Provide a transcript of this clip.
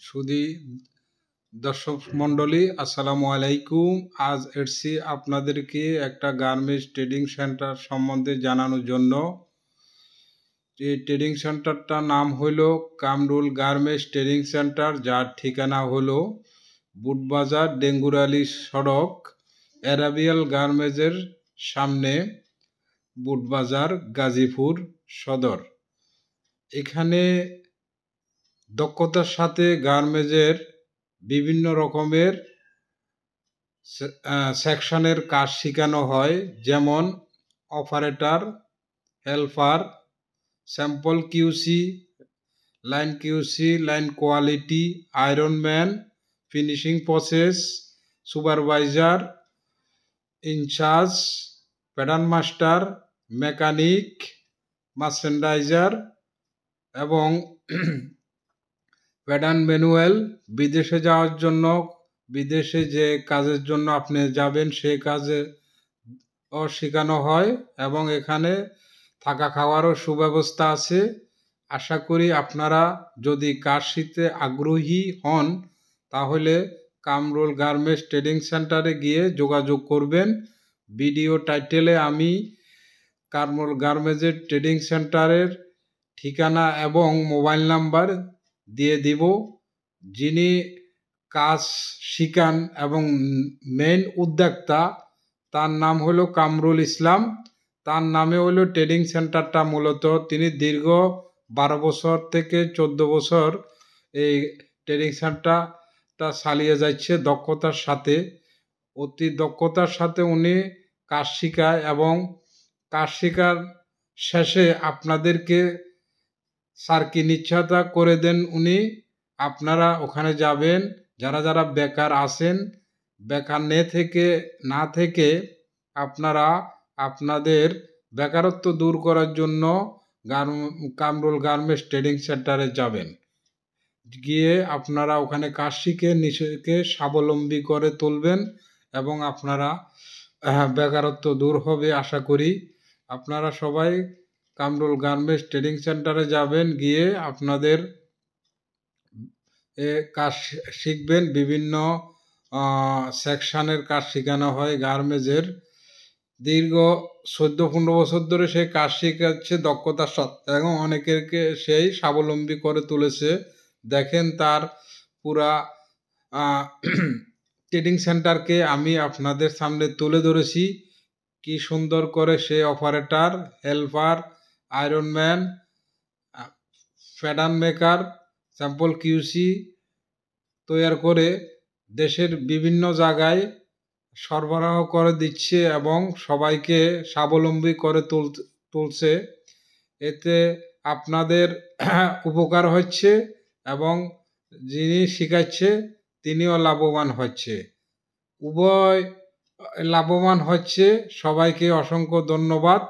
সুধী দর্শক মণ্ডলী, আসসালামু আলাইকুম। আজ এসছি আপনাদেরকে একটা গার্মেন্টস ট্রেডিং সেন্টার সম্বন্ধে জানানোর জন্য। এই ট্রেডিং সেন্টারটার নাম হলো কামরুল গার্মেন্টস ট্রেডিং সেন্টার, যার ঠিকানা হলো বুটবাজার ডেঙ্গুরালি সড়ক অ্যারাবিয়াল গার্মেন্টসের সামনে, বুটবাজার, গাজীপুর সদর। এখানে দক্ষতার সাথে গার্মেন্টসের বিভিন্ন রকমের সেকশনের কাজ শেখানো হয়, যেমন operator, helper, sample QC, line quality, ironman, finishing process, supervisor, incharge, pattern master, mechanic, merchandiser এবং প্যাটার্ন ম্যানুয়াল। বিদেশে যাওয়ার জন্য, বিদেশে যে কাজের জন্য আপনি যাবেন সে কাজে শেখানো হয় এবং এখানে থাকা খাওয়ারও সুব্যবস্থা আছে। আশা করি আপনারা যদি কাজ শিখতে আগ্রহী হন তাহলে কামরুল গার্মেন্টস ট্রেডিং সেন্টারে গিয়ে যোগাযোগ করবেন। ভিডিও টাইটেলে আমি কামরুল গার্মেন্টসের ট্রেডিং সেন্টারের ঠিকানা এবং মোবাইল নাম্বার দিয়ে দিব। যিনি কাজ শিখান এবং মেইন উদ্যোক্তা, তার নাম হলো কামরুল ইসলাম। তার নামে হলো ট্রেডিং সেন্টারটা। মূলত তিনি দীর্ঘ 12 বছর থেকে 14 বছর এই ট্রেডিং সেন্টারটা চালিয়ে যাচ্ছে দক্ষতার সাথে। অতি দক্ষতার সাথে উনি কাজ শেখায় এবং কাজ শেখার শেষে আপনাদেরকে স্যারকে নিশ্চয়তা করে দেন উনি। আপনারা ওখানে যাবেন, যারা যারা বেকার আছেন, বেকার না থেকে আপনারা আপনাদের বেকারত্ব দূর করার জন্য কামরুল গার্মেন্টস ট্রেডিং সেন্টারে যাবেন। গিয়ে আপনারা ওখানে কাজ শিখে নিজেকে স্বাবলম্বী করে তুলবেন এবং আপনারা বেকারত্ব দূর হবে আশা করি। আপনারা সবাই কামরুল গার্মেন্টস ট্রেডিং সেন্টারে যাবেন, গিয়ে আপনাদের কাজ শিখবেন। বিভিন্ন সেকশনের কাজ শেখানো হয় গার্মেন্টসের। দীর্ঘ 14-15 বছর ধরে সে কাজ শেখাচ্ছে দক্ষতার সাথে এবং অনেকেরকে সেই স্বাবলম্বী করে তুলেছে। দেখেন তার পুরা ট্রেডিং সেন্টারকে আমি আপনাদের সামনে তুলে ধরেছি। কি সুন্দর করে সে operator, helper, ironman, pattern maker, sample QC তৈরি করে দেশের বিভিন্ন জায়গায় সরবরাহ করে দিচ্ছে এবং সবাইকে স্বাবলম্বী করে তুলছে। এতে আপনাদের উপকার হচ্ছে এবং যিনি শিখাচ্ছে তিনিও লাভবান হচ্ছে। উভয় লাভবান হচ্ছে। সবাইকে অসংখ্য ধন্যবাদ।